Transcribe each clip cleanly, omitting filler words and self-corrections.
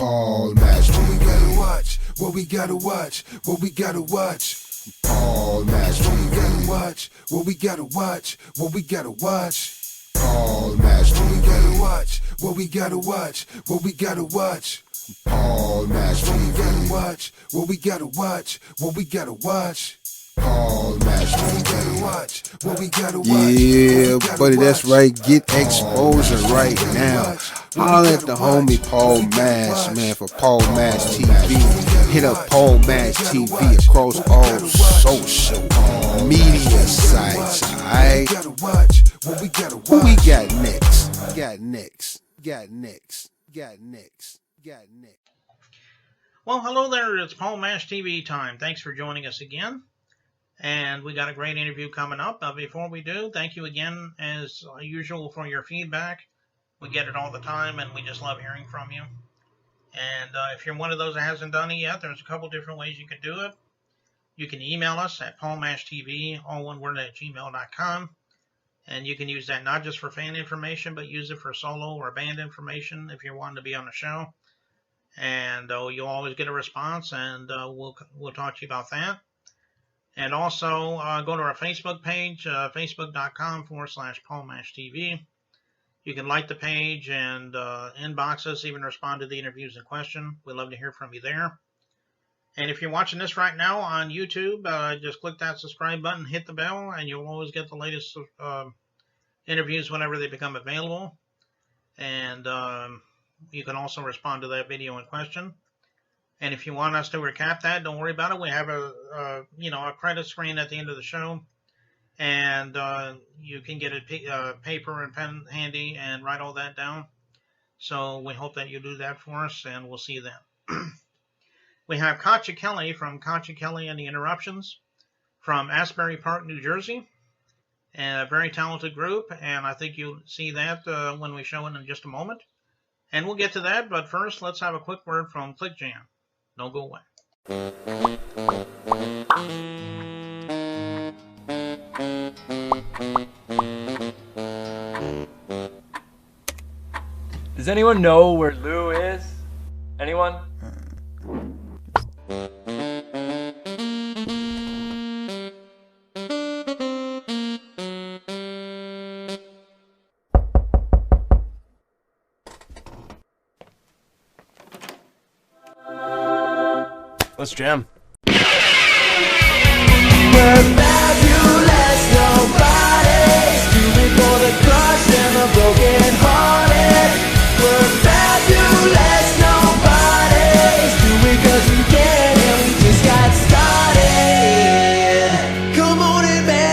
Paul Match TV. What we gotta watch, what we gotta watch, what we gotta watch. Paul Match TV. What we gotta watch, what we gotta watch, what we gotta watch. Paul Match TV. What we gotta watch, what we gotta watch, what we gotta watch. Paul Match TV. What we gotta watch, what we gotta watch, what we gotta watch. Paul Match TV. What we gotta watch, what we gotta watch. Yeah, buddy, that's right. Get exposure right now. Holler at the homie Paul Match, man, for Paul Match TV. Hit up Paul Match TV across all social media sites, alright? Who we got next? Well, hello there. It's Paul Match TV time. Thanks for joining us again. And we got a great interview coming up. Before we do, thank you again, as usual, for your feedback. We get it all the time, and we just love hearing from you. And if you're one of those that hasn't done it yet, there's a couple different ways you can do it. You can email us at paulmashtv, all one word, at gmail.com. And you can use that not just for fan information, but use it for solo or band information if you're wanting to be on the show. And you'll always get a response, and we'll talk to you about that. And also go to our Facebook page, facebook.com/PaulMashTV. You can like the page and inbox us, even respond to the interviews in question. We'd love to hear from you there. And if you're watching this right now on YouTube, just click that subscribe button, hit the bell, and you'll always get the latest interviews whenever they become available. And you can also respond to that video in question. And if you want us to recap that, don't worry about it. We have a credit screen at the end of the show, and you can get a paper and pen handy and write all that down. So we hope that you do that for us, and we'll see you then. We have Katye Kellye from Katye Kellye and the Interruptions from Asbury Park, New Jersey, and a very talented group. And I think you'll see that when we show it in just a moment. And we'll get to that, but first, let's have a quick word from Click Jam. Don't go away. Does anyone know where Lou is? Anyone? Let's jam. We're fabulous nobodies, doing for the crushed and the broken hearted. We're fabulous nobodies, doing 'cause we can and we just got started. Come on in, man.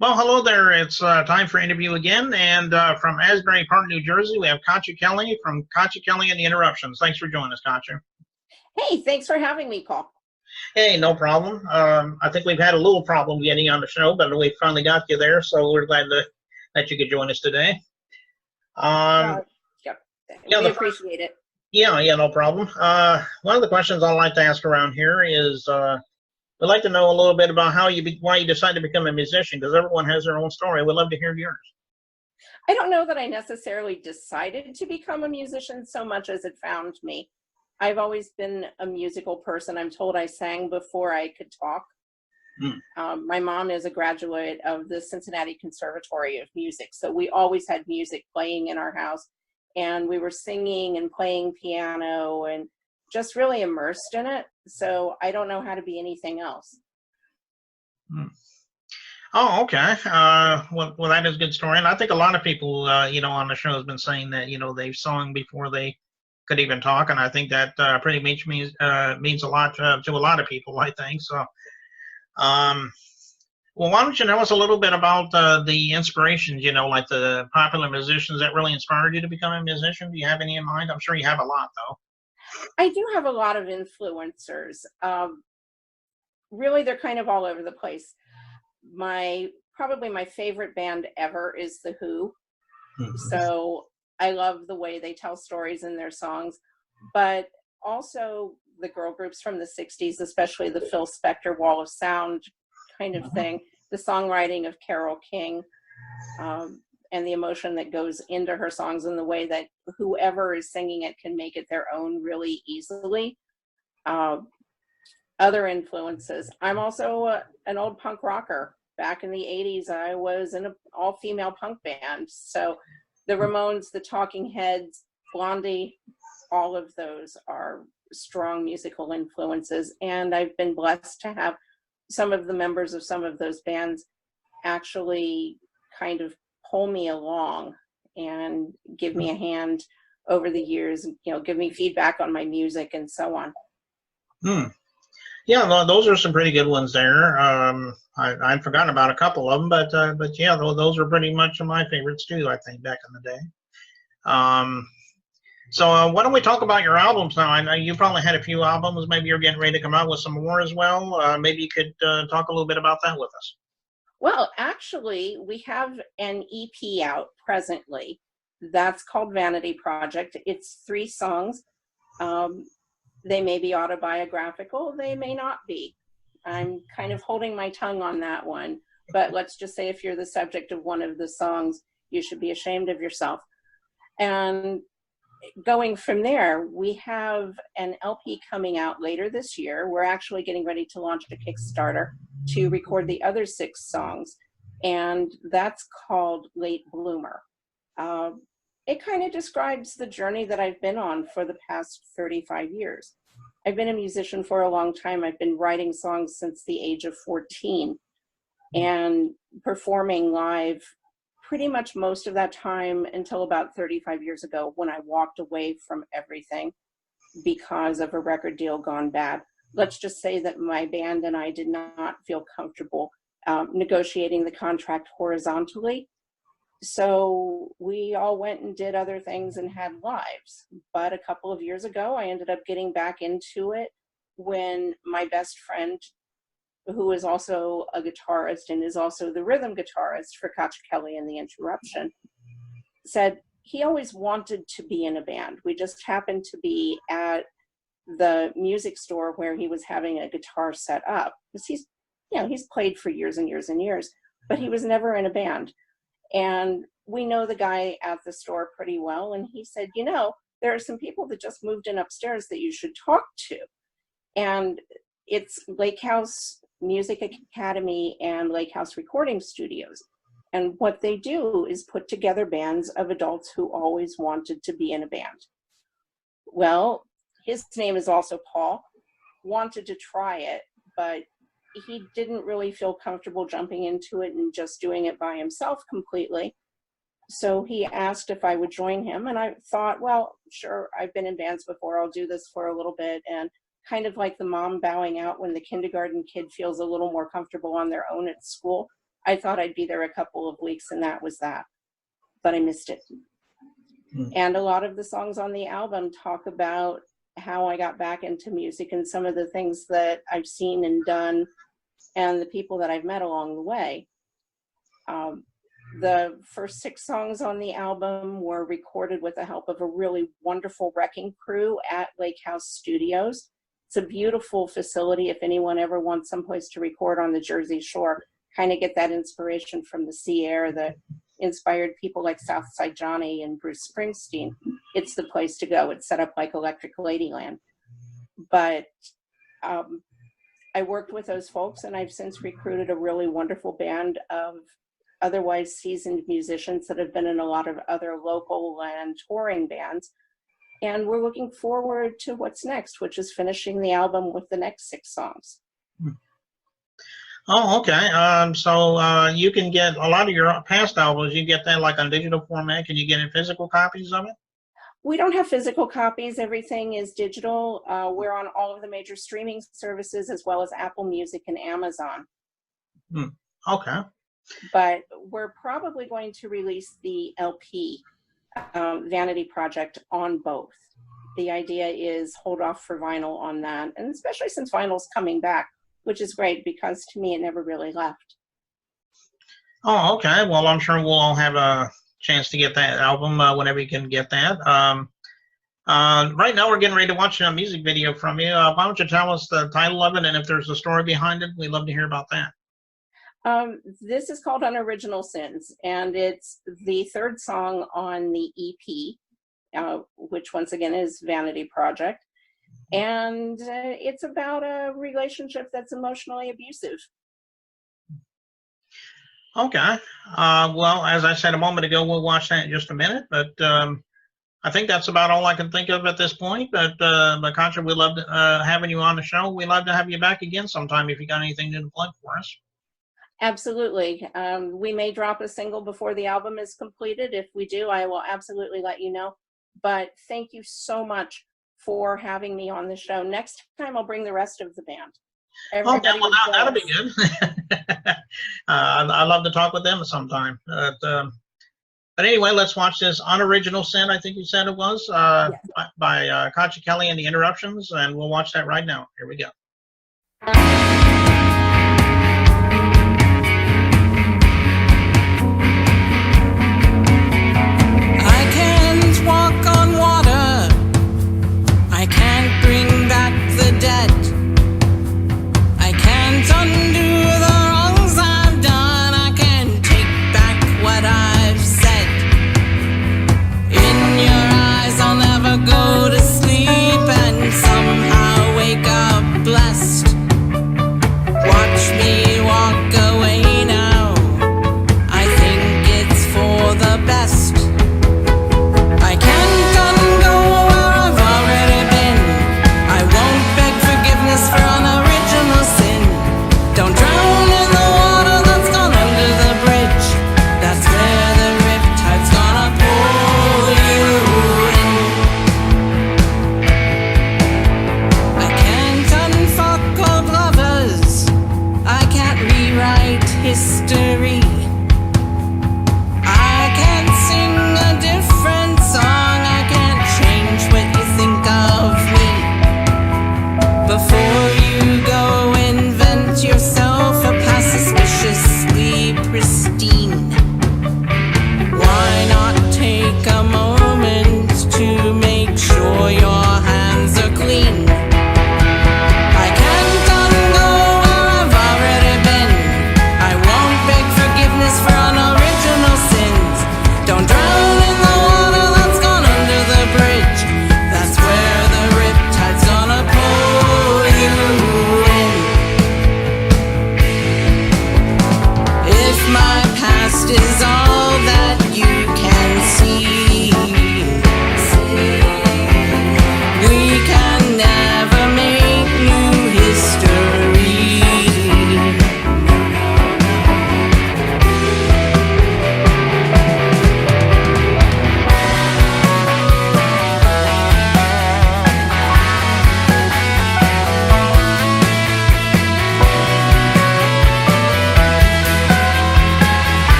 Well, hello there. It's time for interview again. And from Asbury Park, New Jersey, we have Katye Kellye from Katye Kellye and the Interruptions. Thanks for joining us, Katye. Hey, thanks for having me, Paul. Hey, no problem. I think we've had a little problem getting on the show, but we finally got you there, so we're glad that you could join us today. Yep. We appreciate it. Yeah, no problem. One of the questions I like to ask around here is we'd like to know a little bit about why you decided to become a musician, because everyone has their own story. We'd love to hear yours. I don't know that I necessarily decided to become a musician so much as it found me. I've always been a musical person. I'm told I sang before I could talk. My mom is a graduate of the Cincinnati Conservatory of Music, so we always had music playing in our house, and we were singing and playing piano and just really immersed in it. So I don't know how to be anything else. Oh, okay. Well, that is a good story. And I think a lot of people, on the show has been saying that, they've sung before they could even talk. And I think that pretty much means a lot to a lot of people, I think. So, well, why don't you tell us a little bit about the inspirations, like the popular musicians that really inspired you to become a musician? Do you have any in mind? I'm sure you have a lot, though. I do have a lot of influencers. Really, they're kind of all over the place. My probably my favorite band ever is The Who. Mhm. So I love the way they tell stories in their songs, but also the girl groups from the 60s, especially the Phil Spector Wall of Sound kind of thing, the songwriting of Carole King, and the emotion that goes into her songs and the way that whoever is singing it can make it their own really easily. Other influences. I'm also an old punk rocker. Back in the 80s, I was in an all-female punk band. So the Ramones, the Talking Heads, Blondie, all of those are strong musical influences. And I've been blessed to have some of the members of some of those bands actually kind of pull me along and give me a hand over the years, give me feedback on my music and so on. Yeah, those are some pretty good ones there. I'd forgotten about a couple of them, but yeah, those are pretty much my favorites too, I think, back in the day. So why don't we talk about your albums now? I know you probably had a few albums. Maybe you're getting ready to come out with some more as well. Maybe you could talk a little bit about that with us. Well, actually, we have an EP out presently. That's called Vanity Project. It's 3 songs. They may be autobiographical, they may not be. I'm kind of holding my tongue on that one. But let's just say if you're the subject of one of the songs, you should be ashamed of yourself. And going from there, we have an LP coming out later this year. We're actually getting ready to launch a Kickstarter to record the other 6 songs. And that's called Late Bloomer. It kind of describes the journey that I've been on for the past 35 years. I've been a musician for a long time. I've been writing songs since the age of 14 and performing live pretty much most of that time until about 35 years ago when I walked away from everything because of a record deal gone bad. Let's just say that my band and I did not feel comfortable negotiating the contract horizontally. So we all went and did other things and had lives. But a couple of years ago, I ended up getting back into it when my best friend, who is also a guitarist and is also the rhythm guitarist for Katye Kellye and the Interruption, said he always wanted to be in a band. We just happened to be at the music store where he was having a guitar set up. Because he's played for years and years and years, but he was never in a band. And we know the guy at the store pretty well. And he said, there are some people that just moved in upstairs that you should talk to. And it's Lake House Music Academy and Lake House Recording Studios. And what they do is put together bands of adults who always wanted to be in a band. Well, his name is also Paul, wanted to try it, but he didn't really feel comfortable jumping into it and just doing it by himself completely. So he asked if I would join him. And I thought, well, sure, I've been in bands before. I'll do this for a little bit. And kind of like the mom bowing out when the kindergarten kid feels a little more comfortable on their own at school, I thought I'd be there a couple of weeks, and that was that. But I missed it. And a lot of the songs on the album talk about how I got back into music and some of the things that I've seen and done and the people that I've met along the way. The first 6 songs on the album were recorded with the help of a really wonderful wrecking crew at Lake House Studios. It's a beautiful facility if anyone ever wants someplace to record on the Jersey Shore, kind of get that inspiration from the sea air that inspired people like Southside Johnny and Bruce Springsteen. It's the place to go. It's set up like Electric Ladyland. But I worked with those folks, and I've since recruited a really wonderful band of otherwise seasoned musicians that have been in a lot of other local and touring bands. And we're looking forward to what's next, which is finishing the album with the next 6 songs. Oh, okay. So you can get a lot of your past albums, you get that like on digital format. Can you get in physical copies of it? We don't have physical copies. Everything is digital. We're on all of the major streaming services as well as Apple Music and Amazon. Okay. But we're probably going to release the LP, Vanity Project, on both. The idea is hold off for vinyl on that, and especially since vinyl's coming back, which is great because to me it never really left. Oh, okay. Well, I'm sure we'll all have a chance to get that album whenever you can get that. Right now, we're getting ready to watch a music video from you. Why don't you tell us the title of it, and if there's a story behind it, we'd love to hear about that. This is called Unoriginal Sins, and it's the third song on the EP, which once again is Vanity Project. And it's about a relationship that's emotionally abusive. Okay. Well, as I said a moment ago, we'll watch that in just a minute, but I think that's about all I can think of at this point. But Katye, we love having you on the show. We'd love to have you back again sometime if you got anything new to plug for us. Absolutely. We may drop a single before the album is completed. If we do, I will absolutely let you know. But thank you so much for having me on the show. Next time, I'll bring the rest of the band. Okay, well, that'll be good. I love to talk with them sometime. But anyway, let's watch this Unoriginal Sin, I think you said it was, Yes. by Katye Kellye and the Interruptions, and we'll watch that right now. Here we go.